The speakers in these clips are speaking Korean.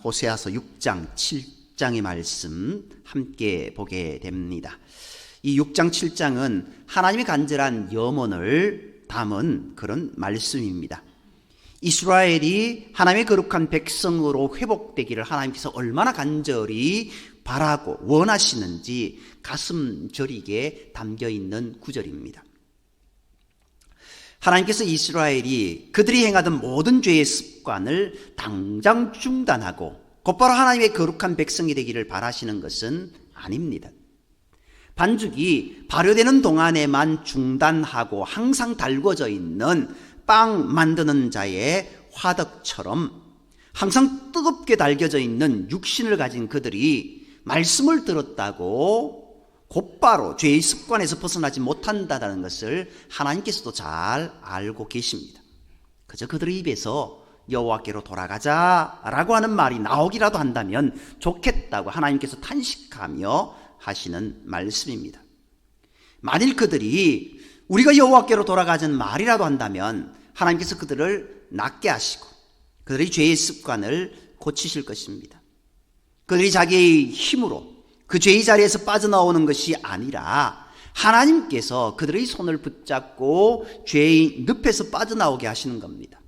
호세아서 6장 7장의 말씀 함께 보게 됩니다. 이 6장 7장은 하나님의 간절한 염원을 담은 그런 말씀입니다. 이스라엘이 하나님의 거룩한 백성으로 회복되기를 하나님께서 얼마나 간절히 바라고 원하시는지 가슴 저리게 담겨있는 구절입니다. 하나님께서 이스라엘이 그들이 행하던 모든 죄의 습관을 당장 중단하고 곧바로 하나님의 거룩한 백성이 되기를 바라시는 것은 아닙니다. 반죽이 발효되는 동안에만 중단하고 항상 달궈져 있는 빵 만드는 자의 화덕처럼 항상 뜨겁게 달겨져 있는 육신을 가진 그들이 말씀을 들었다고 곧바로 죄의 습관에서 벗어나지 못한다는 것을 하나님께서도 잘 알고 계십니다. 그저 그들의 입에서 여호와께로 돌아가자라고 하는 말이 나오기라도 한다면 좋겠다고 하나님께서 탄식하며 하시는 말씀입니다. 만일 그들이 우리가 여호와께로 돌아가자는 말이라도 한다면 하나님께서 그들을 낫게 하시고 그들의 죄의 습관을 고치실 것입니다. 그들이 자기의 힘으로 그 죄의 자리에서 빠져나오는 것이 아니라 하나님께서 그들의 손을 붙잡고 죄의 늪에서 빠져나오게 하시는 겁니다.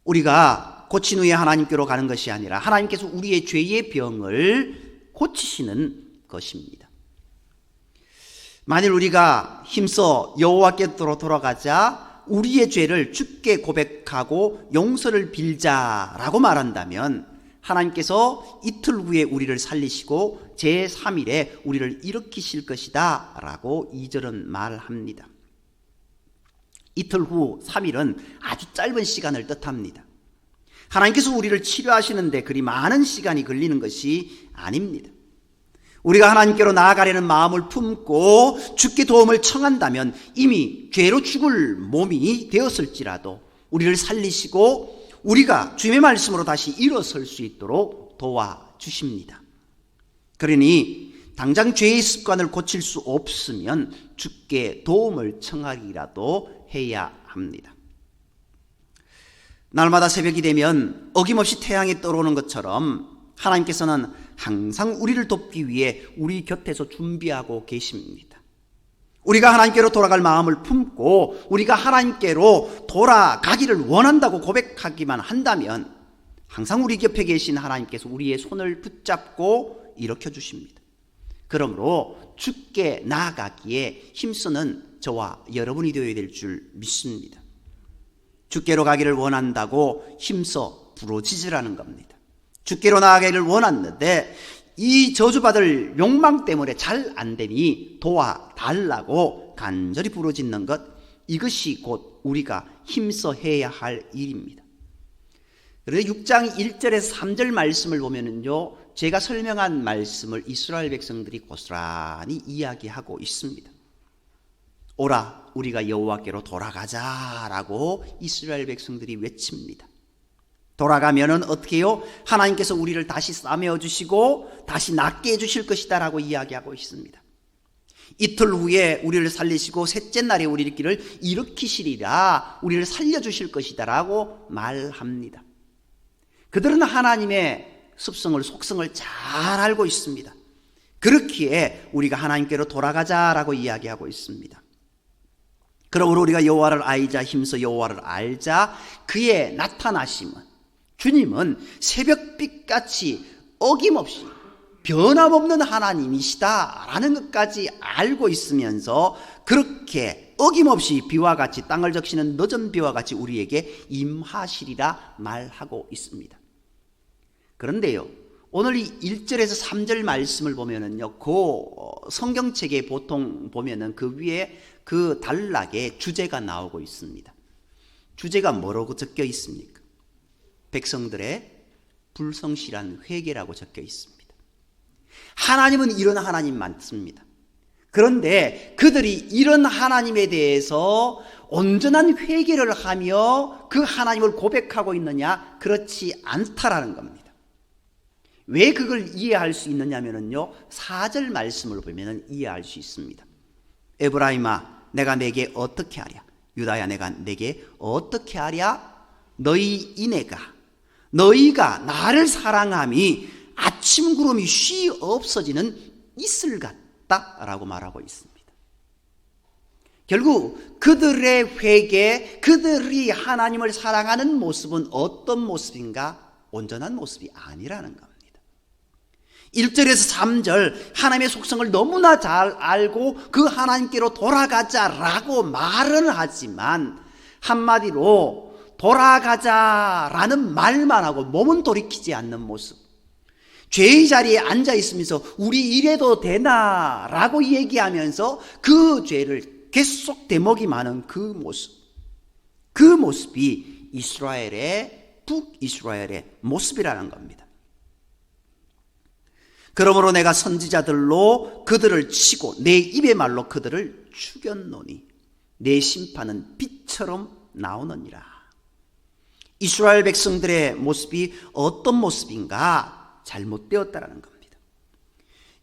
우리가 고친 후에 하나님께로 가는 것이 아니라 하나님께서 우리의 죄의 병을 고치시는 것입니다. 만일 우리가 힘써 여호와께로 돌아가자 우리의 죄를 주께 고백하고 용서를 빌자라고 말한다면 하나님께서 이틀 후에 우리를 살리시고 제3일에 우리를 일으키실 것이다 라고 2절은 말합니다. 이틀 후 3일은 아주 짧은 시간을 뜻합니다. 하나님께서 우리를 치료하시는데 그리 많은 시간이 걸리는 것이 아닙니다. 우리가 하나님께로 나아가려는 마음을 품고 주께 도움을 청한다면 이미 죄로 죽을 몸이 되었을지라도 우리를 살리시고 우리가 주님의 말씀으로 다시 일어설 수 있도록 도와주십니다. 그러니 당장 죄의 습관을 고칠 수 없으면 주께 도움을 청하기라도 해야 합니다. 날마다 새벽이 되면 어김없이 태양이 떠오르는 것처럼 하나님께서는 항상 우리를 돕기 위해 우리 곁에서 준비하고 계십니다. 우리가 하나님께로 돌아갈 마음을 품고 우리가 하나님께로 돌아가기를 원한다고 고백하기만 한다면 항상 우리 곁에 계신 하나님께서 우리의 손을 붙잡고 일으켜 주십니다. 그러므로 주께 나아가기에 힘쓰는 저와 여러분이 되어야 될 줄 믿습니다. 주께로 가기를 원한다고 힘써 부르짖으라는 겁니다. 주께로 나아가기를 원하는데 이 저주받을 욕망 때문에 잘 안 되니 도와달라고 간절히 부르짖는 것, 이것이 곧 우리가 힘써 해야 할 일입니다. 그래서 6장 1절에서 3절 말씀을 보면은요, 제가 설명한 말씀을 이스라엘 백성들이 고스란히 이야기하고 있습니다. 오라 우리가 여호와께로 돌아가자라고 이스라엘 백성들이 외칩니다. 돌아가면은 어떻게 해요? 하나님께서 우리를 다시 싸매어 주시고 다시 낫게 해주실 것이다 라고 이야기하고 있습니다. 이틀 후에 우리를 살리시고 셋째 날에 우리를 일으키시리라, 우리를 살려주실 것이다 라고 말합니다. 그들은 하나님의 습성을 속성을 잘 알고 있습니다. 그렇기에 우리가 하나님께로 돌아가자라고 이야기하고 있습니다. 그러므로 우리가 여호와를 알자, 힘써 여호와를 알자. 그의 나타나심은, 주님은 새벽빛같이 어김없이 변함없는 하나님이시다라는 것까지 알고 있으면서 그렇게 어김없이 비와 같이 땅을 적시는 늦은 비와 같이 우리에게 임하시리라 말하고 있습니다. 그런데요, 오늘 이 1절에서 3절 말씀을 보면은요, 그 성경책에 보통 보면은 그 위에 그 단락에 주제가 나오고 있습니다. 주제가 뭐라고 적혀 있습니까? 백성들의 불성실한 회개라고 적혀 있습니다. 하나님은 이런 하나님 맞습니다. 그런데 그들이 이런 하나님에 대해서 온전한 회개를 하며 그 하나님을 고백하고 있느냐? 그렇지 않다라는 겁니다. 왜 그걸 이해할 수 있느냐면요, 4절 말씀을 보면 이해할 수 있습니다. 에브라임아 내가 내게 어떻게 하랴? 유다야 내가 내게 어떻게 하랴? 너희 이내가 너희가 나를 사랑함이 아침 구름이 쉬 없어지는 이슬 같다라고 말하고 있습니다. 결국 그들의 회개, 그들이 하나님을 사랑하는 모습은 어떤 모습인가? 온전한 모습이 아니라는 겁니다. 1절에서 3절 하나님의 속성을 너무나 잘 알고 그 하나님께로 돌아가자라고 말은 하지만 한마디로 돌아가자라는 말만 하고 몸은 돌이키지 않는 모습, 죄의 자리에 앉아 있으면서 우리 이래도 되나 라고 얘기하면서 그 죄를 계속 되먹이 많은 그 모습이 북이스라엘의 모습이라는 겁니다. 그러므로 내가 선지자들로 그들을 치고 내 입의 말로 그들을 죽였노니 내 심판은 빛처럼 나오느니라. 이스라엘 백성들의 모습이 어떤 모습인가? 잘못되었다라는 겁니다.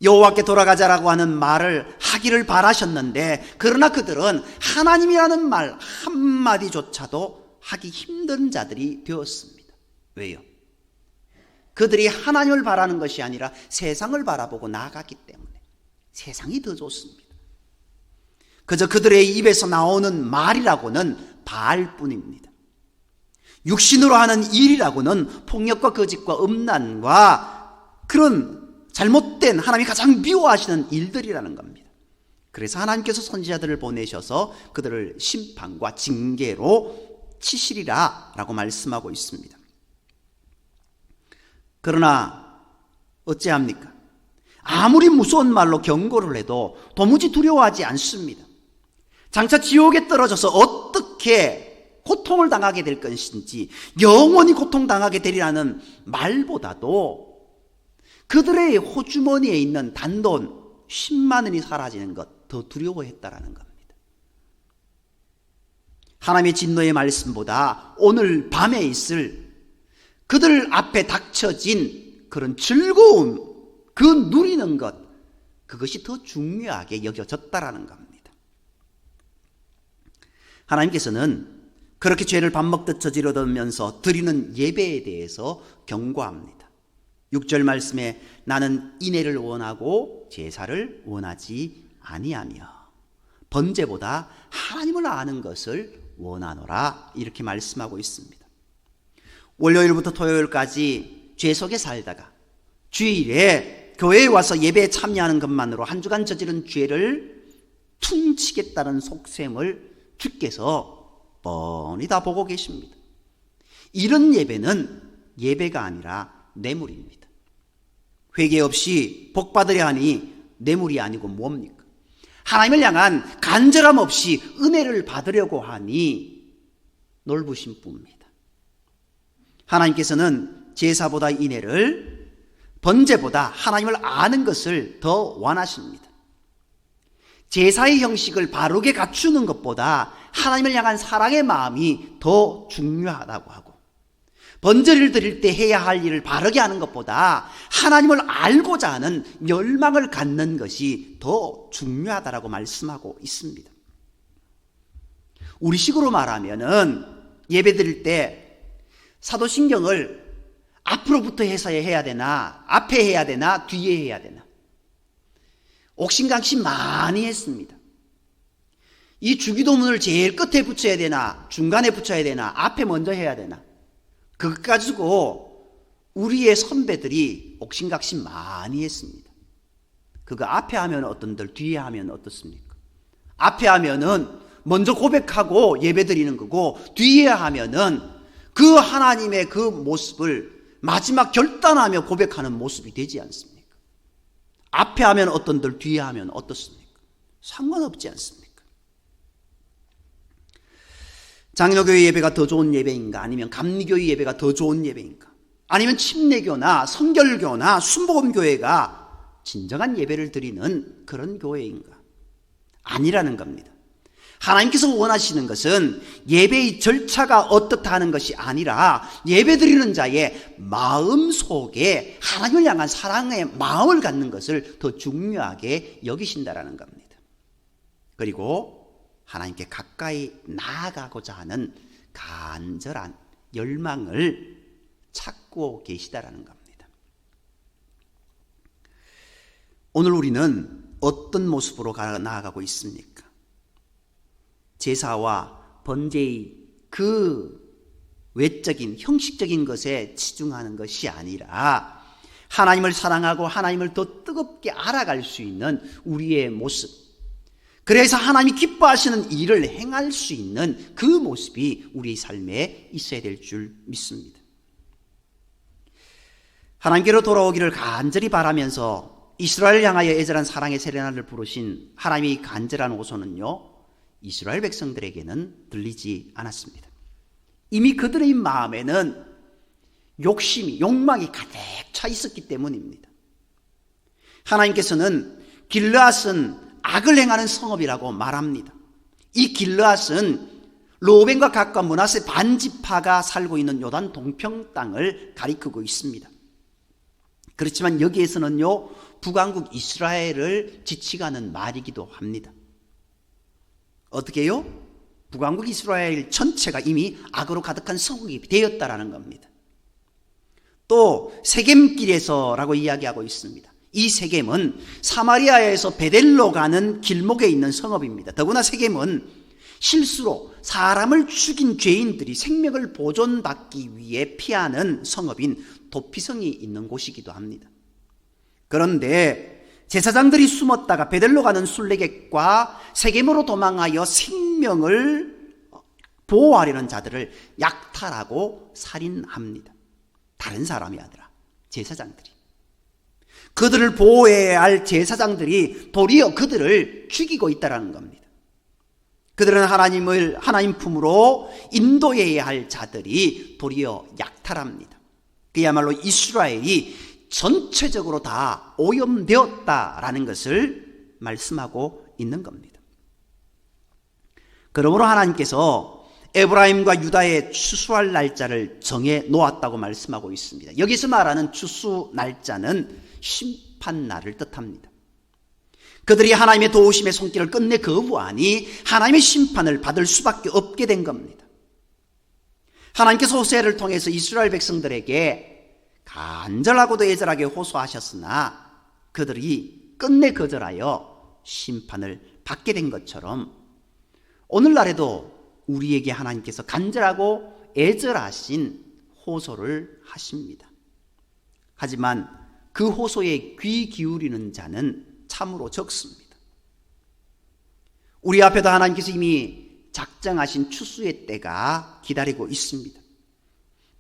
여호와께 돌아가자라고 하는 말을 하기를 바라셨는데 그러나 그들은 하나님이라는 말 한마디조차도 하기 힘든 자들이 되었습니다. 왜요? 그들이 하나님을 바라는 것이 아니라 세상을 바라보고 나아갔기 때문에 세상이 더 좋습니다. 그저 그들의 입에서 나오는 말이라고는 바알뿐입니다. 육신으로 하는 일이라고는 폭력과 거짓과 음란과 그런 잘못된 하나님이 가장 미워하시는 일들이라는 겁니다. 그래서 하나님께서 선지자들을 보내셔서 그들을 심판과 징계로 치시리라 라고 말씀하고 있습니다. 그러나 어찌합니까? 아무리 무서운 말로 경고를 해도 도무지 두려워하지 않습니다. 장차 지옥에 떨어져서 어떻게 고통을 당하게 될 것인지, 영원히 고통당하게 되리라는 말보다도 그들의 호주머니에 있는 단돈 10만 원이 사라지는 것 더 두려워했다라는 겁니다. 하나님의 진노의 말씀보다 오늘 밤에 있을 그들 앞에 닥쳐진 그런 즐거움, 그 누리는 것, 그것이 더 중요하게 여겨졌다라는 겁니다. 하나님께서는 그렇게 죄를 밥 먹듯 저지르면서 드리는 예배에 대해서 경고합니다. 6절 말씀에 나는 인애를 원하고 제사를 원하지 아니하며 번제보다 하나님을 아는 것을 원하노라 이렇게 말씀하고 있습니다. 월요일부터 토요일까지 죄 속에 살다가 주일에 교회에 와서 예배에 참여하는 것만으로 한 주간 저지른 죄를 퉁치겠다는 속셈을 주께서 뻔히 다 보고 계십니다. 이런 예배는 예배가 아니라 뇌물입니다. 회개 없이 복 받으려 하니 뇌물이 아니고 뭡니까? 하나님을 향한 간절함 없이 은혜를 받으려고 하니 놀부심뿐입니다. 하나님께서는 제사보다 인애를, 번제보다 하나님을 아는 것을 더 원하십니다. 제사의 형식을 바르게 갖추는 것보다 하나님을 향한 사랑의 마음이 더 중요하다고 하고, 번제를 드릴 때 해야 할 일을 바르게 하는 것보다 하나님을 알고자 하는 열망을 갖는 것이 더 중요하다라고 말씀하고 있습니다. 우리식으로 말하면은 예배 드릴 때 사도신경을 앞으로부터 해서 해야 되나, 앞에 해야 되나, 뒤에 해야 되나, 옥신각신 많이 했습니다. 이 주기도문을 제일 끝에 붙여야 되나, 중간에 붙여야 되나, 앞에 먼저 해야 되나, 그것 가지고 우리의 선배들이 옥신각신 많이 했습니다. 그거 앞에 하면 어떤들, 뒤에 하면 어떻습니까? 앞에 하면은 먼저 고백하고 예배 드리는 거고, 뒤에 하면은 그 하나님의 그 모습을 마지막 결단하며 고백하는 모습이 되지 않습니까? 앞에 하면 어떤들, 뒤에 하면 어떻습니까? 상관없지 않습니까? 장로교회 예배가 더 좋은 예배인가? 아니면 감리교회 예배가 더 좋은 예배인가? 아니면 침례교나 성결교나 순복음교회가 진정한 예배를 드리는 그런 교회인가? 아니라는 겁니다. 하나님께서 원하시는 것은 예배의 절차가 어떻다 하는 것이 아니라 예배 드리는 자의 마음 속에 하나님을 향한 사랑의 마음을 갖는 것을 더 중요하게 여기신다라는 겁니다. 그리고 하나님께 가까이 나아가고자 하는 간절한 열망을 찾고 계시다라는 겁니다. 오늘 우리는 어떤 모습으로 나아가고 있습니까? 제사와 번제의 그 외적인 형식적인 것에 치중하는 것이 아니라 하나님을 사랑하고 하나님을 더 뜨겁게 알아갈 수 있는 우리의 모습, 그래서 하나님이 기뻐하시는 일을 행할 수 있는 그 모습이 우리의 삶에 있어야 될 줄 믿습니다. 하나님께로 돌아오기를 간절히 바라면서 이스라엘을 향하여 애절한 사랑의 세레나를 부르신 하나님의 간절한 호소는요, 이스라엘 백성들에게는 들리지 않았습니다. 이미 그들의 마음에는 욕망이 가득 차 있었기 때문입니다. 하나님께서는 길르앗은 악을 행하는 성읍이라고 말합니다. 이 길르앗은 르우벤과 갓과 므낫세 반지파가 살고 있는 요단 동평 땅을 가리키고 있습니다. 그렇지만 여기에서는요, 북왕국 이스라엘을 지칭하는 말이기도 합니다. 어떻게 해요? 북왕국 이스라엘 전체가 이미 악으로 가득한 성읍이 되었다라는 겁니다. 또 세겜길에서라고 이야기하고 있습니다. 이 세겜은 사마리아에서 베델로 가는 길목에 있는 성읍입니다. 더구나 세겜은 실수로 사람을 죽인 죄인들이 생명을 보존받기 위해 피하는 성읍인 도피성이 있는 곳이기도 합니다. 그런데 제사장들이 숨었다가 베델로 가는 순례객과 세겜으로 도망하여 생명을 보호하려는 자들을 약탈하고 살인합니다. 다른 사람이 아니라 제사장들이. 그들을 보호해야 할 제사장들이 도리어 그들을 죽이고 있다는 겁니다. 그들은 하나님 품으로 인도해야 할 자들이 도리어 약탈합니다. 그야말로 이스라엘이 전체적으로 다 오염되었다라는 것을 말씀하고 있는 겁니다. 그러므로 하나님께서 에브라임과 유다의 추수할 날짜를 정해 놓았다고 말씀하고 있습니다. 여기서 말하는 추수 날짜는 심판날을 뜻합니다. 그들이 하나님의 도우심의 손길을 끝내 거부하니 하나님의 심판을 받을 수밖에 없게 된 겁니다. 하나님께서 호세아를 통해서 이스라엘 백성들에게 간절하고도 애절하게 호소하셨으나 그들이 끝내 거절하여 심판을 받게 된 것처럼 오늘날에도 우리에게 하나님께서 간절하고 애절하신 호소를 하십니다. 하지만 그 호소에 귀 기울이는 자는 참으로 적습니다. 우리 앞에도 하나님께서 이미 작정하신 추수의 때가 기다리고 있습니다.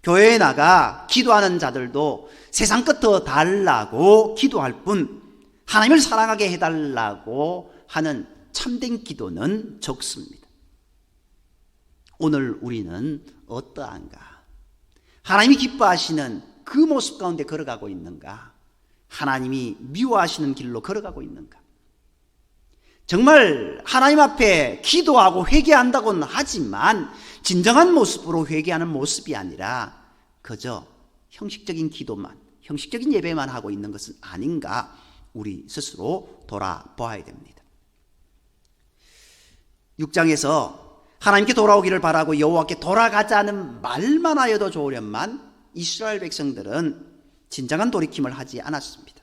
교회에 나가 기도하는 자들도 세상 끝으로 달라고 기도할 뿐 하나님을 사랑하게 해달라고 하는 참된 기도는 적습니다. 오늘 우리는 어떠한가? 하나님이 기뻐하시는 그 모습 가운데 걸어가고 있는가? 하나님이 미워하시는 길로 걸어가고 있는가? 정말 하나님 앞에 기도하고 회개한다고는 하지만 진정한 모습으로 회개하는 모습이 아니라 그저 형식적인 기도만, 형식적인 예배만 하고 있는 것은 아닌가? 우리 스스로 돌아보아야 됩니다. 6장에서 하나님께 돌아오기를 바라고 여호와께 돌아가자는 말만 하여도 좋으련만 이스라엘 백성들은 진정한 돌이킴을 하지 않았습니다.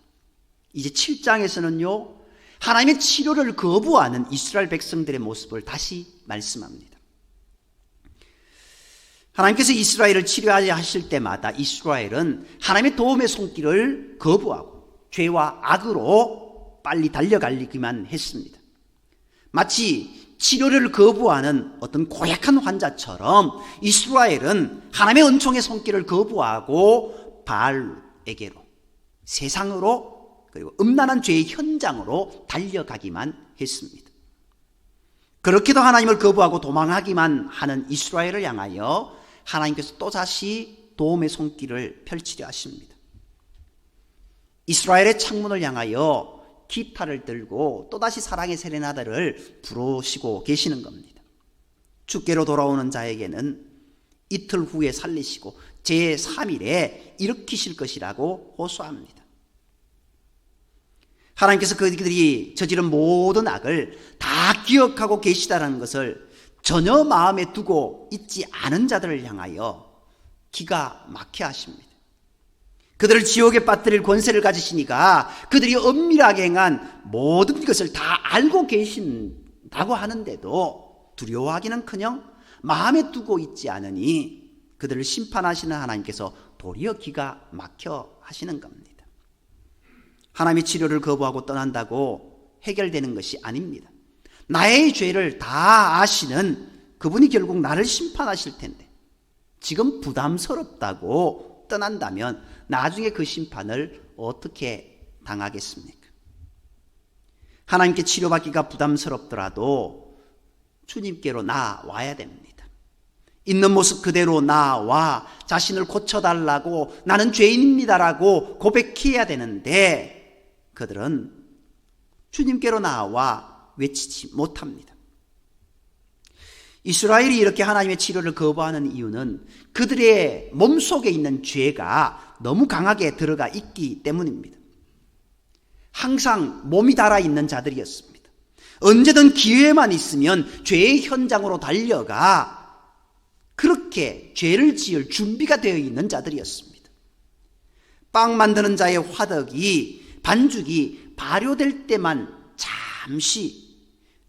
이제 7장에서는요, 하나님의 치료를 거부하는 이스라엘 백성들의 모습을 다시 말씀합니다. 하나님께서 이스라엘을 치료하려 하실 때마다 이스라엘은 하나님의 도움의 손길을 거부하고 죄와 악으로 빨리 달려가기만 했습니다. 마치 치료를 거부하는 어떤 고약한 환자처럼 이스라엘은 하나님의 은총의 손길을 거부하고 바알에게로, 세상으로, 그리고 음란한 죄의 현장으로 달려가기만 했습니다. 그렇게도 하나님을 거부하고 도망하기만 하는 이스라엘을 향하여 하나님께서 또다시 도움의 손길을 펼치려 하십니다. 이스라엘의 창문을 향하여 기타를 들고 또다시 사랑의 세레나데를 부르시고 계시는 겁니다. 주께로 돌아오는 자에게는 이틀 후에 살리시고 제3일에 일으키실 것이라고 호소합니다. 하나님께서 그들이 저지른 모든 악을 다 기억하고 계시다는 것을 전혀 마음에 두고 있지 않은 자들을 향하여 기가 막혀 하십니다. 그들을 지옥에 빠뜨릴 권세를 가지시니까 그들이 엄밀하게 행한 모든 것을 다 알고 계신다고 하는데도 두려워하기는커녕 마음에 두고 있지 않으니 그들을 심판하시는 하나님께서 도리어 기가 막혀 하시는 겁니다. 하나님의 치료를 거부하고 떠난다고 해결되는 것이 아닙니다. 나의 죄를 다 아시는 그분이 결국 나를 심판하실 텐데 지금 부담스럽다고 떠난다면 나중에 그 심판을 어떻게 당하겠습니까? 하나님께 치료받기가 부담스럽더라도 주님께로 나와야 됩니다. 있는 모습 그대로 나와 자신을 고쳐달라고 나는 죄인입니다라고 고백해야 되는데 그들은 주님께로 나와 외치지 못합니다. 이스라엘이 이렇게 하나님의 치료를 거부하는 이유는 그들의 몸속에 있는 죄가 너무 강하게 들어가 있기 때문입니다. 항상 몸이 달아있는 자들이었습니다. 언제든 기회만 있으면 죄의 현장으로 달려가 그렇게 죄를 지을 준비가 되어 있는 자들이었습니다. 빵 만드는 자의 화덕이 반죽이 발효될 때만 잠시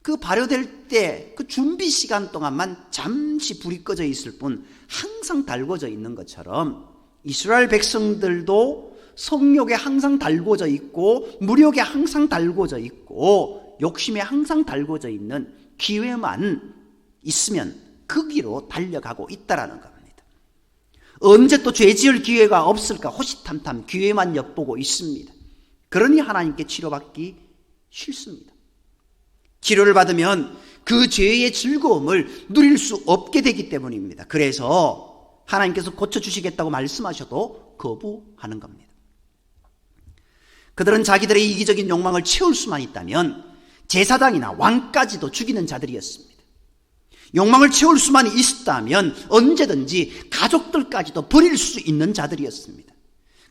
그 발효될 때 그 준비 시간 동안만 잠시 불이 꺼져 있을 뿐 항상 달궈져 있는 것처럼 이스라엘 백성들도 성욕에 항상 달궈져 있고 무력에 항상 달궈져 있고 욕심에 항상 달궈져 있는 기회만 있으면 그 길로 달려가고 있다라는 겁니다. 언제 또 죄 지을 기회가 없을까 호시탐탐 기회만 엿보고 있습니다. 그러니 하나님께 치료받기 싫습니다. 치료를 받으면 그 죄의 즐거움을 누릴 수 없게 되기 때문입니다. 그래서 하나님께서 고쳐주시겠다고 말씀하셔도 거부하는 겁니다. 그들은 자기들의 이기적인 욕망을 채울 수만 있다면 제사장이나 왕까지도 죽이는 자들이었습니다. 욕망을 채울 수만 있었다면 언제든지 가족들까지도 버릴 수 있는 자들이었습니다.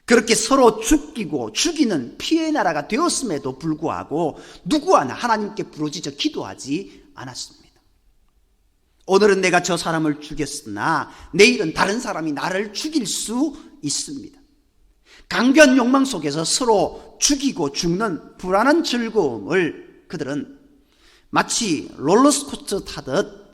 그렇게 서로 죽이고 죽이는 피해 나라가 되었음에도 불구하고 누구 하나 하나님께 부르짖어 기도하지 않았습니다. 오늘은 내가 저 사람을 죽였으나 내일은 다른 사람이 나를 죽일 수 있습니다. 강변 욕망 속에서 서로 죽이고 죽는 불안한 즐거움을 그들은 마치 롤러코스터 타듯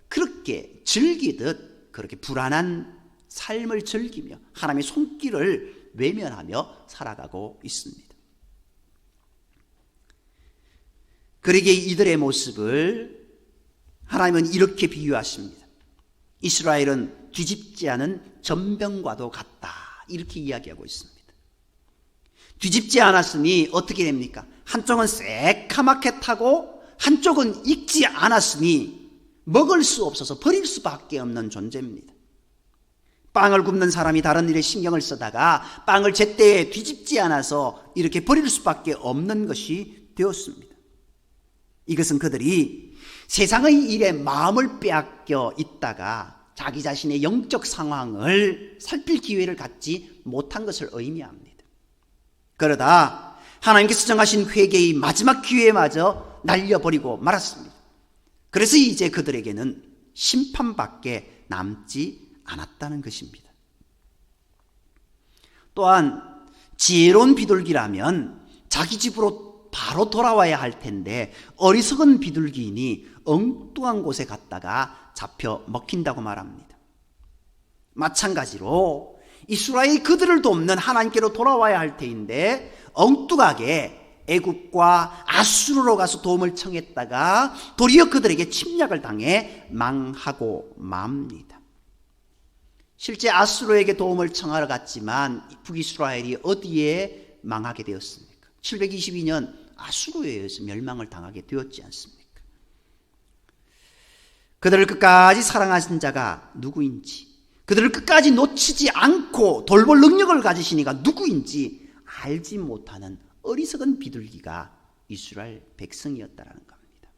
그렇게 즐기듯 그렇게 불안한 삶을 즐기며 하나님의 손길을 외면하며 살아가고 있습니다. 그러기에 이들의 모습을 하나님은 이렇게 비유하십니다. 이스라엘은 뒤집지 않은 전병과도 같다 이렇게 이야기하고 있습니다. 뒤집지 않았으니 어떻게 됩니까? 한쪽은 새카맣게 타고 한쪽은 익지 않았으니 먹을 수 없어서 버릴 수밖에 없는 존재입니다. 빵을 굽는 사람이 다른 일에 신경을 쓰다가 빵을 제때에 뒤집지 않아서 이렇게 버릴 수밖에 없는 것이 되었습니다. 이것은 그들이 세상의 일에 마음을 빼앗겨 있다가 자기 자신의 영적 상황을 살필 기회를 갖지 못한 것을 의미합니다. 그러다 하나님께서 정하신 회개의 마지막 기회마저 날려버리고 말았습니다. 그래서 이제 그들에게는 심판밖에 남지 않았다는 것입니다. 또한 지혜로운 비둘기라면 자기 집으로 바로 돌아와야 할 텐데 어리석은 비둘기이니 엉뚱한 곳에 갔다가 잡혀 먹힌다고 말합니다. 마찬가지로 이스라엘이 그들을 돕는 하나님께로 돌아와야 할 때인데 엉뚱하게 애굽과 아수르로 가서 도움을 청했다가 도리어 그들에게 침략을 당해 망하고 맙니다. 실제 아수르에게 도움을 청하러 갔지만 북이스라엘이 어디에 망하게 되었습니까? 722년 아수르에 의해서 멸망을 당하게 되었지 않습니까? 그들을 끝까지 사랑하신 자가 누구인지, 그들을 끝까지 놓치지 않고 돌볼 능력을 가지시니가 누구인지 알지 못하는 어리석은 비둘기가 이스라엘 백성이었다라는 겁니다.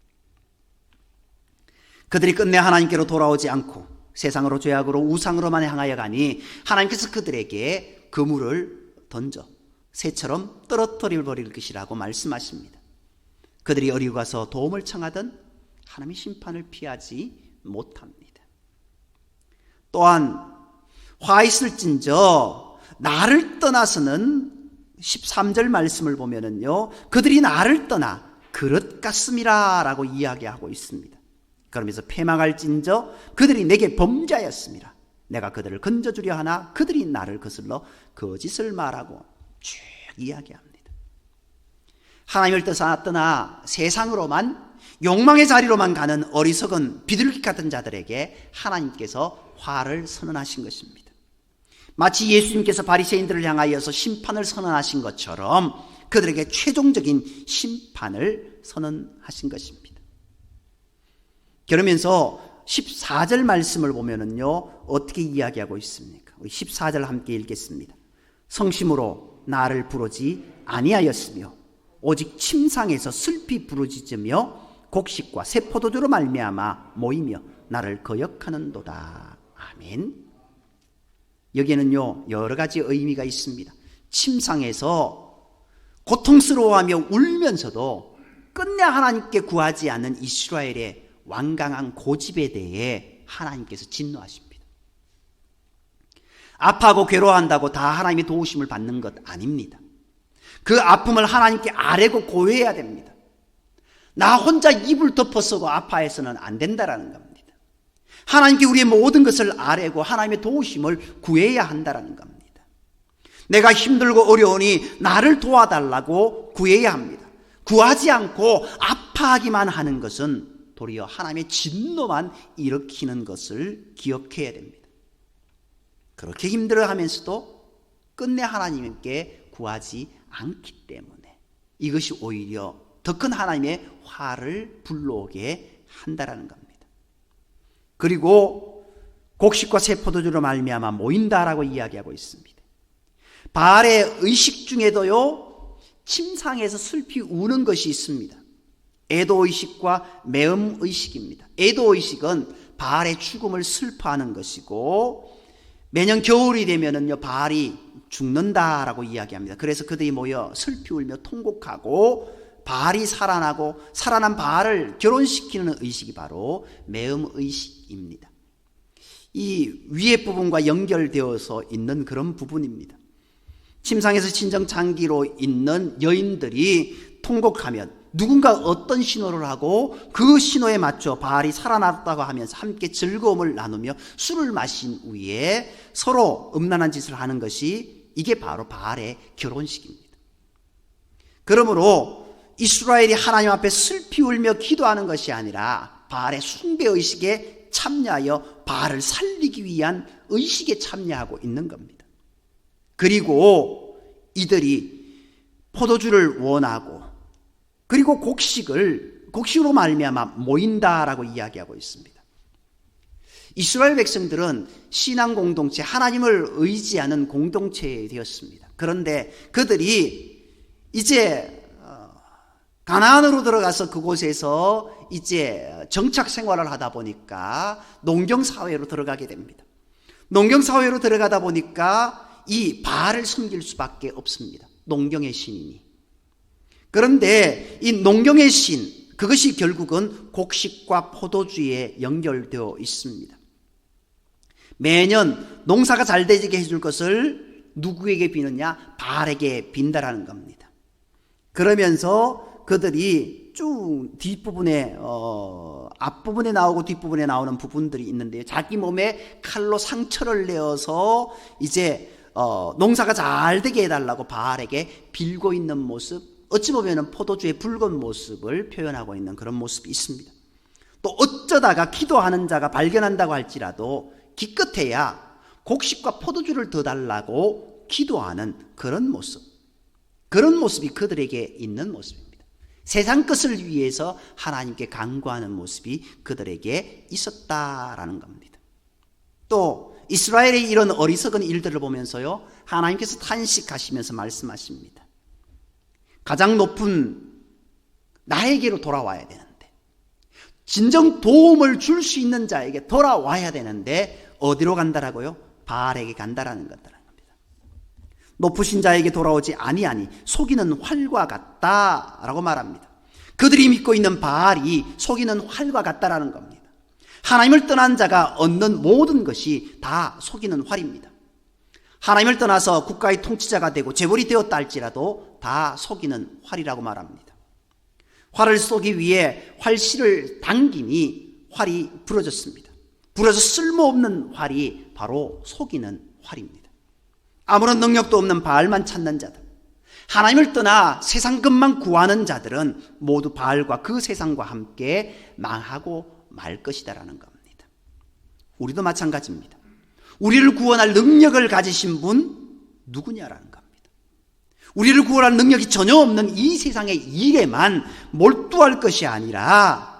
그들이 끝내 하나님께로 돌아오지 않고 세상으로 죄악으로 우상으로만 향하여 가니 하나님께서 그들에게 그물을 던져 새처럼 떨어뜨려 버릴 것이라고 말씀하십니다. 그들이 어리고 가서 도움을 청하던 하나님의 심판을 피하지 못합니다. 또한 화 있을진저 나를 떠나서는 13절 말씀을 보면은요, 그들이 나를 떠나 그릇 같음이라 라고 이야기하고 있습니다. 그러면서 패망할진저 그들이 내게 범죄하였습니다. 내가 그들을 건져주려 하나 그들이 나를 거슬러 거짓을 말하고 쭉 이야기합니다. 하나님을 떠나 세상으로만, 욕망의 자리로만 가는 어리석은 비둘기 같은 자들에게 하나님께서 화를 선언하신 것입니다. 마치 예수님께서 바리새인들을 향하여서 심판을 선언하신 것처럼 그들에게 최종적인 심판을 선언하신 것입니다. 그러면서 14절 말씀을 보면은요, 어떻게 이야기하고 있습니까? 우리 14절 함께 읽겠습니다. 성심으로 나를 부르지 아니하였으며 오직 침상에서 슬피 부르짖으며 곡식과 새 포도주로 말미암아 모이며 나를 거역하는도다. 아멘. 여기에는요, 여러 가지 의미가 있습니다. 침상에서 고통스러워하며 울면서도 끝내 하나님께 구하지 않는 이스라엘의 완강한 고집에 대해 하나님께서 진노하십니다. 아파하고 괴로워한다고 다 하나님의 도우심을 받는 것 아닙니다. 그 아픔을 하나님께 아뢰고 고해야 됩니다. 나 혼자 이불 덮어쓰고 아파해서는 안 된다라는 겁니다. 하나님께 우리의 모든 것을 아뢰고 하나님의 도우심을 구해야 한다라는 겁니다. 내가 힘들고 어려우니 나를 도와달라고 구해야 합니다. 구하지 않고 아파하기만 하는 것은 도리어 하나님의 진노만 일으키는 것을 기억해야 됩니다. 그렇게 힘들어하면서도 끝내 하나님께 구하지 않기 때문에 이것이 오히려 더 큰 하나님의 화를 불러오게 한다라는 겁니다. 그리고 곡식과 새 포도주로 말미암아 모인다라고 이야기하고 있습니다. 바알의 의식 중에도요, 침상에서 슬피 우는 것이 있습니다. 애도의식과 매음의식입니다. 애도의식은 바알의 죽음을 슬퍼하는 것이고, 매년 겨울이 되면은요, 바알이 죽는다라고 이야기합니다. 그래서 그들이 모여 슬피 울며 통곡하고 바알이 살아나고 살아난 바알을 결혼시키는 의식이 바로 매음의식입니다. 이 위에 부분과 연결되어서 있는 그런 부분입니다. 침상에서 진정장기로 있는 여인들이 통곡하면 누군가 어떤 신호를 하고 그 신호에 맞춰 바알이 살아났다고 하면서 함께 즐거움을 나누며 술을 마신 후에 서로 음란한 짓을 하는 것이, 이게 바로 바알의 결혼식입니다. 그러므로 이스라엘이 하나님 앞에 슬피 울며 기도하는 것이 아니라 바알의 숭배의식에 참여하여 바알을 살리기 위한 의식에 참여하고 있는 겁니다. 그리고 이들이 포도주를 원하고 그리고 곡식으로 말미암아 모인다라고 이야기하고 있습니다. 이스라엘 백성들은 신앙 공동체, 하나님을 의지하는 공동체되었습니다. 그런데 그들이 이제 가나안으로 들어가서 그곳에서 이제 정착 생활을 하다 보니까 농경사회로 들어가게 됩니다. 농경사회로 들어가다 보니까 이 바알을 섬길 수밖에 없습니다. 농경의 신이니. 그런데 이 농경의 신, 그것이 결국은 곡식과 포도주에 연결되어 있습니다. 매년 농사가 잘 되게 해줄 것을 누구에게 비느냐? 바알에게 빈다라는 겁니다. 그러면서 그들이 쭉 뒷부분에 앞부분에 나오고 뒷부분에 나오는 부분들이 있는데요, 자기 몸에 칼로 상처를 내어서 이제 농사가 잘 되게 해달라고 바알에게 빌고 있는 모습, 어찌 보면 포도주의 붉은 모습을 표현하고 있는 그런 모습이 있습니다. 또 어쩌다가 기도하는 자가 발견한다고 할지라도 기껏해야 곡식과 포도주를 더 달라고 기도하는 그런 모습이 그들에게 있는 모습입니다. 세상 것을 위해서 하나님께 간구하는 모습이 그들에게 있었다라는 겁니다. 또 이스라엘의 이런 어리석은 일들을 보면서요, 하나님께서 탄식하시면서 말씀하십니다. 가장 높은 나에게로 돌아와야 되는데, 진정 도움을 줄 수 있는 자에게 돌아와야 되는데 어디로 간다라고요? 바알에게 간다라는 것들. 높으신 자에게 돌아오지 아니하니 속이는 활과 같다라고 말합니다. 그들이 믿고 있는 바알이 속이는 활과 같다라는 겁니다. 하나님을 떠난 자가 얻는 모든 것이 다 속이는 활입니다. 하나님을 떠나서 국가의 통치자가 되고 재벌이 되었다 할지라도 다 속이는 활이라고 말합니다. 활을 쏘기 위해 활실을 당기니 활이 부러졌습니다. 부러져 쓸모없는 활이 바로 속이는 활입니다. 아무런 능력도 없는 바알만 찾는 자들, 하나님을 떠나 세상 것만 구하는 자들은 모두 바알과 그 세상과 함께 망하고 말 것이다라는 겁니다. 우리도 마찬가지입니다. 우리를 구원할 능력을 가지신 분 누구냐라는 겁니다. 우리를 구원할 능력이 전혀 없는 이 세상의 일에만 몰두할 것이 아니라,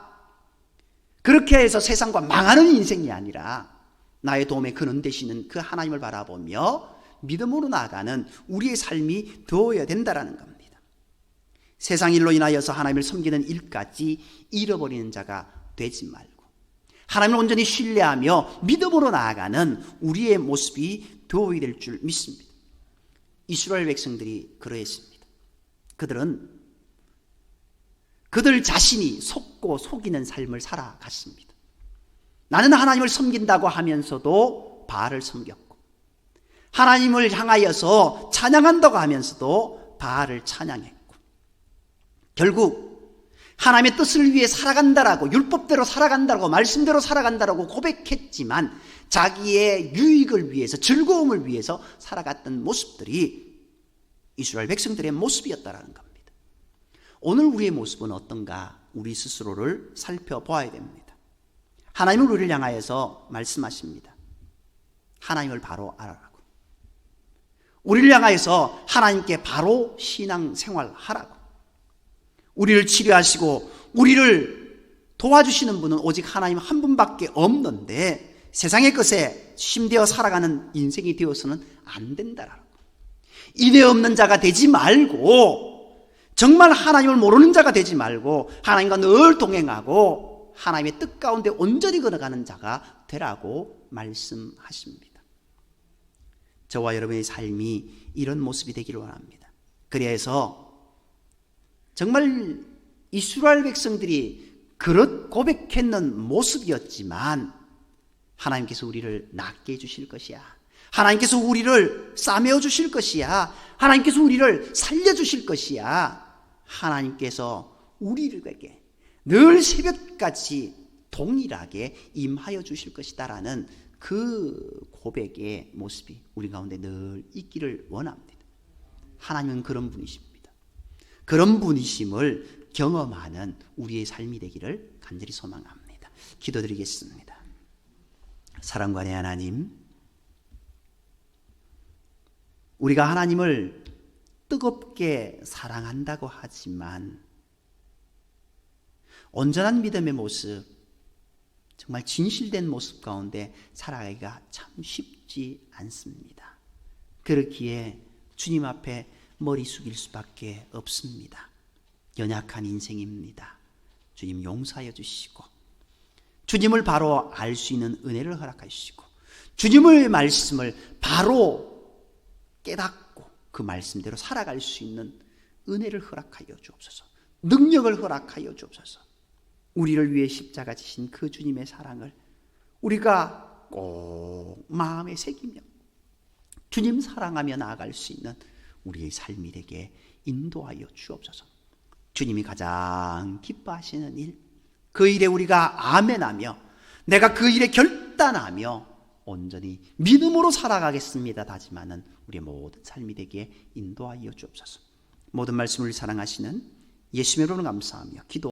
그렇게 해서 세상과 망하는 인생이 아니라 나의 도움의 근원 되시는 그 하나님을 바라보며 믿음으로 나아가는 우리의 삶이 되어야 된다라는 겁니다. 세상 일로 인하여서 하나님을 섬기는 일까지 잃어버리는 자가 되지 말고 하나님을 온전히 신뢰하며 믿음으로 나아가는 우리의 모습이 되어야 될 줄 믿습니다. 이스라엘 백성들이 그러했습니다. 그들 자신이 속고 속이는 삶을 살아갔습니다. 나는 하나님을 섬긴다고 하면서도 바알을 섬겼고, 하나님을 향하여서 찬양한다고 하면서도 바알을 찬양했고, 결국 하나님의 뜻을 위해 살아간다라고, 율법대로 살아간다라고, 말씀대로 살아간다라고 고백했지만 자기의 유익을 위해서, 즐거움을 위해서 살아갔던 모습들이 이스라엘 백성들의 모습이었다라는 겁니다. 오늘 우리의 모습은 어떤가 우리 스스로를 살펴보아야 됩니다. 하나님은 우리를 향하여서 말씀하십니다. 하나님을 바로 알아라고. 우리를 향하여서 하나님께 바로 신앙생활하라고. 우리를 치료하시고 우리를 도와주시는 분은 오직 하나님 한 분밖에 없는데 세상의 것에 심되어 살아가는 인생이 되어서는 안 된다라고. 인애 없는 자가 되지 말고, 정말 하나님을 모르는 자가 되지 말고 하나님과 늘 동행하고 하나님의 뜻 가운데 온전히 걸어가는 자가 되라고 말씀하십니다. 저와 여러분의 삶이 이런 모습이 되기를 원합니다. 그래서 정말 이스라엘 백성들이 그렇 고백했는 모습이었지만 하나님께서 우리를 낫게 해주실 것이야. 하나님께서 우리를 싸매어 주실 것이야. 하나님께서 우리를 살려주실 것이야. 하나님께서 우리에게 늘 새벽같이 동일하게 임하여 주실 것이다라는 그 고백의 모습이 우리 가운데 늘 있기를 원합니다. 하나님은 그런 분이십니다. 그런 분이심을 경험하는 우리의 삶이 되기를 간절히 소망합니다. 기도드리겠습니다. 사랑과의 하나님, 우리가 하나님을 뜨겁게 사랑한다고 하지만 온전한 믿음의 모습, 정말 진실된 모습 가운데 살아가기가 참 쉽지 않습니다. 그렇기에 주님 앞에 머리 숙일 수밖에 없습니다. 연약한 인생입니다. 주님 용서하여 주시고 주님을 바로 알 수 있는 은혜를 허락해 주시고 주님의 말씀을 바로 깨닫고 그 말씀대로 살아갈 수 있는 은혜를 허락하여 주옵소서. 능력을 허락하여 주옵소서. 우리를 위해 십자가 지신 그 주님의 사랑을 우리가 꼭 마음에 새기며 주님 사랑하며 나아갈 수 있는 우리의 삶이 되게 인도하여 주옵소서. 주님이 가장 기뻐하시는 일, 그 일에 우리가 아멘하며 내가 그 일에 결단하며 온전히 믿음으로 살아가겠습니다 다짐하는 우리의 모든 삶이 되게 인도하여 주옵소서. 모든 말씀을 사랑하시는 예수님의 이름으로 감사하며 기도